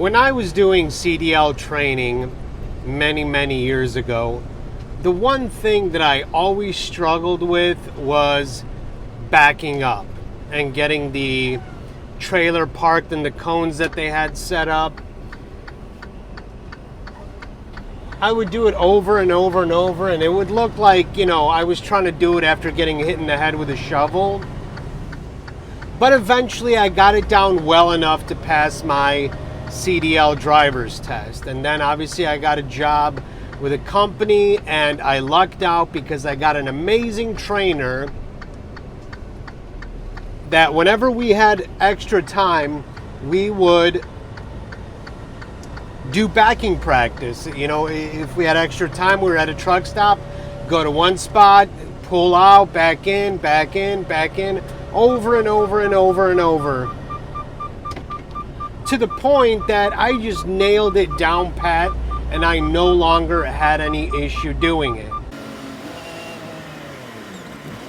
When I was doing CDL training many years ago, the one thing that I always struggled with was backing up and getting the trailer parked in the cones that they had set up. I would do it over and over and over, and it would look like, I was trying to do it after getting hit in the head with a shovel. But eventually I got it down well enough to pass my CDL driver's test. And then obviously I got a job with a company, and I lucked out because I got an amazing trainer that whenever we had extra time, we would do backing practice. If we had extra time, we were at a truck stop, go to one spot, pull out, back in, over and over and over and over, to the point that I just nailed it down pat, and I no longer had any issue doing it.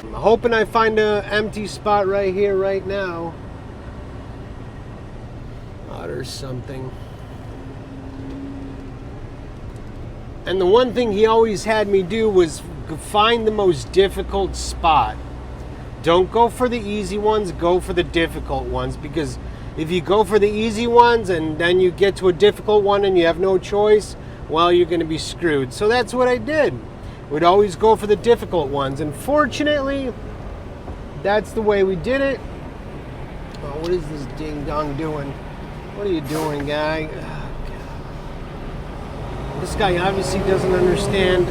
I'm hoping I find an empty spot right here, right now. Oh, there's something. And the one thing he always had me do was find the most difficult spot. Don't go for the easy ones, go for the difficult ones, because if you go for the easy ones and then you get to a difficult one and you have no choice, well, you're going to be screwed. So that's what I did. We'd always go for the difficult ones. And fortunately, that's the way we did it. Oh, what is this ding dong doing? What are you doing, guy? Oh, God. This guy obviously doesn't understand.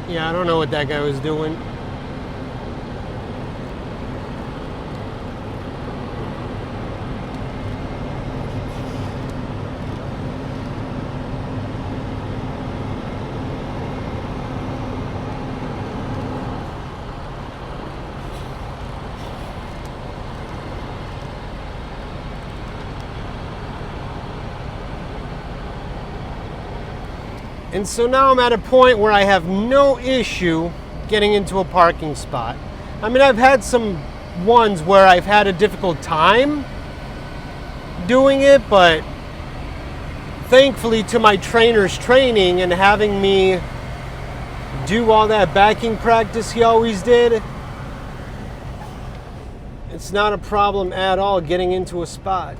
Yeah, I don't know what that guy was doing. And so now I'm at a point where I have no issue getting into a parking spot. I mean, I've had some ones where I've had a difficult time doing it, but thankfully to my trainer's training and having me do all that backing practice he always did, it's not a problem at all getting into a spot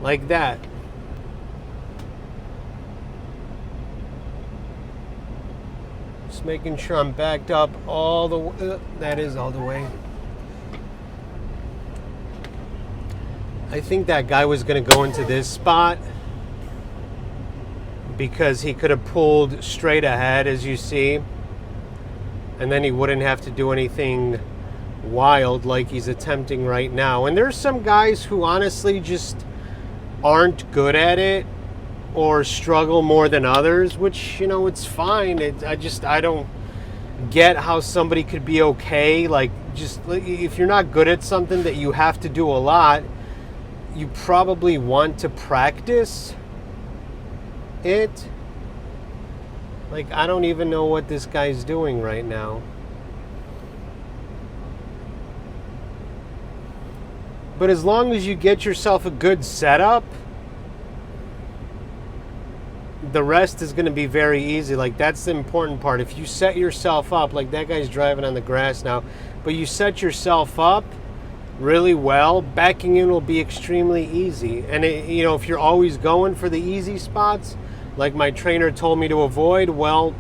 like that. Just making sure I'm backed up all the way. That is all the way. I think that guy was going to go into this spot because he could have pulled straight ahead, as you see, and then he wouldn't have to do anything wild like he's attempting right now. And there's some guys who honestly just aren't good at it or struggle more than others, which, it's fine. I don't get how somebody could be okay. Like, just if you're not good at something that you have to do a lot, you probably want to practice it. Like, I don't even know what this guy's doing right now. But as long as you get yourself a good setup, the rest is going to be very easy. Like, that's the important part. If you set yourself up, like that guy's driving on the grass now, but you set yourself up really well, backing in will be extremely easy. And if you're always going for the easy spots, like my trainer told me to avoid, well,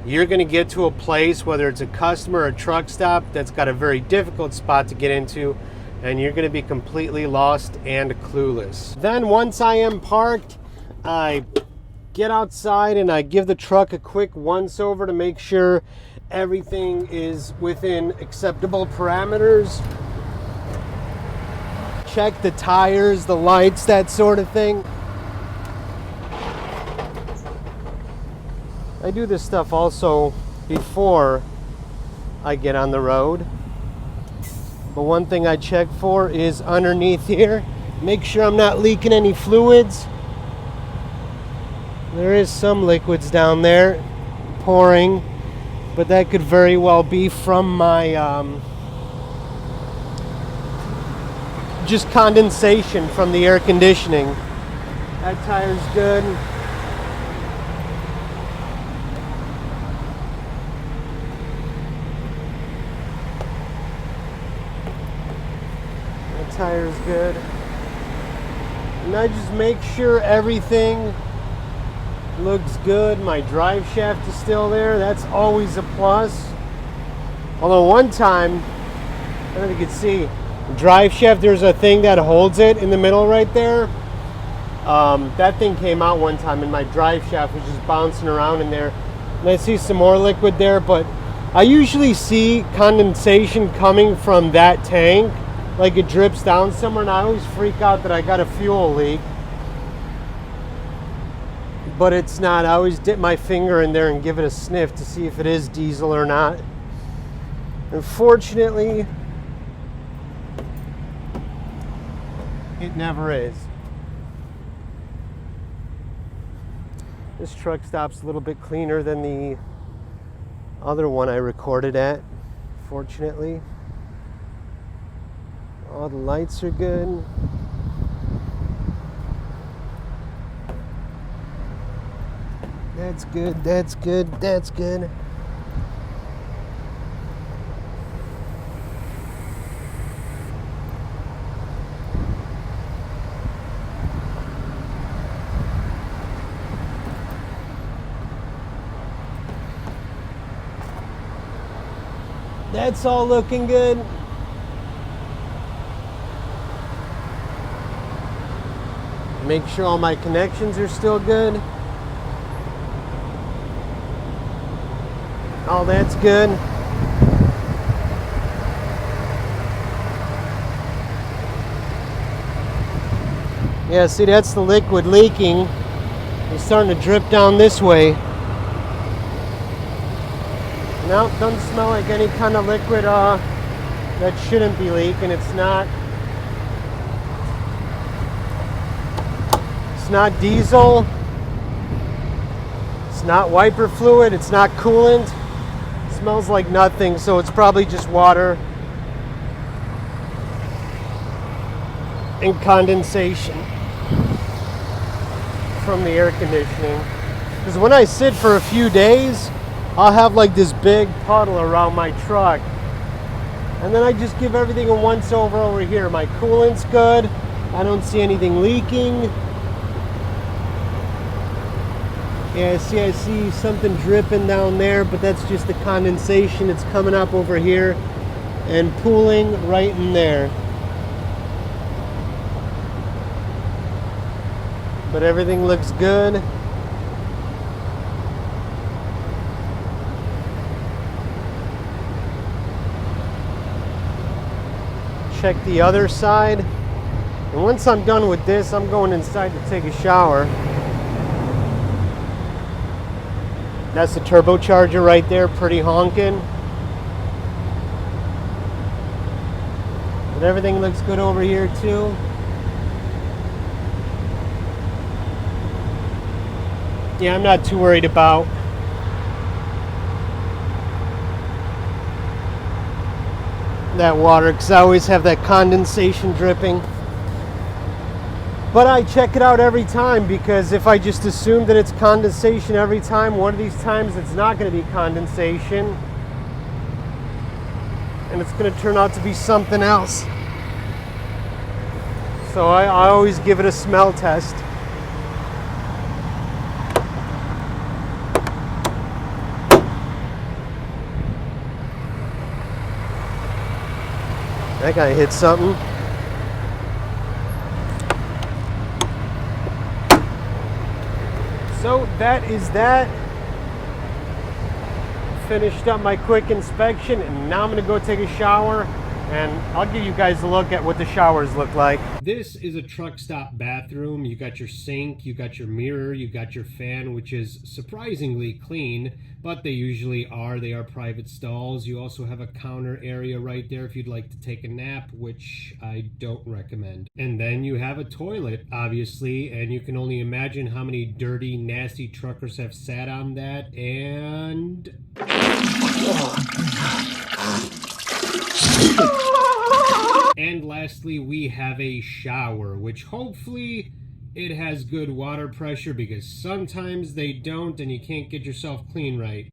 you're going to get to a place, whether it's a customer or a truck stop, that's got a very difficult spot to get into, and you're going to be completely lost and clueless. Then once I am parked, I get outside and I give the truck a quick once over to make sure everything is within acceptable parameters. Check the tires, the lights, that sort of thing. I do this stuff also before I get on the road. But one thing I check for is underneath here. Make sure I'm not leaking any fluids. There is some liquids down there pouring, but that could very well be from my just condensation from the air conditioning. That tire's good. That tire's good. And I just make sure everything looks good. My drive shaft is still there. That's always a plus. Although one time, I don't know if you can see, drive shaft, there's a thing that holds it in the middle right there. That thing came out one time and my drive shaft was just bouncing around in there. And I see some more liquid there, but I usually see condensation coming from that tank, like it drips down somewhere, and I always freak out that I got a fuel leak. But it's not. I always dip my finger in there and give it a sniff to see if it is diesel or not. Unfortunately, it never is. This truck stop's a little bit cleaner than the other one I recorded at, fortunately. All the lights are good. That's good, that's good, that's good. That's all looking good. Make sure all my connections are still good. Oh, that's good. Yeah, see, that's the liquid leaking. It's starting to drip down this way. No, doesn't smell like any kind of liquid that shouldn't be leaking. It's not diesel. It's not wiper fluid. It's not coolant. It smells like nothing, so it's probably just water and condensation from the air conditioning. Because when I sit for a few days, I'll have like this big puddle around my truck. And then I just give everything a once over here. My coolant's good. I don't see anything leaking. Yeah, see, I see something dripping down there, but that's just the condensation. It's coming up over here and pooling right in there. But everything looks good. Check the other side. And once I'm done with this, I'm going inside to take a shower. That's the turbocharger right there, pretty honking. But everything looks good over here too. Yeah, I'm not too worried about that water because I always have that condensation dripping. But I check it out every time, because if I just assume that it's condensation every time, one of these times it's not going to be condensation and it's going to turn out to be something else. So I always give it a smell test. That guy hit something. So that is that. Finished up my quick inspection, and now I'm going to go take a shower And I'll give you guys a look at what the showers look like. This is a truck stop bathroom. You got your sink, you got your mirror, you got your fan, which is surprisingly clean, but they usually are. They are private stalls. You also have a counter area right there if you'd like to take a nap, which I don't recommend. And then you have a toilet, obviously, and you can only imagine how many dirty, nasty truckers have sat on that. And and lastly, we have a shower, which hopefully it has good water pressure, because sometimes they don't and you can't get yourself clean right.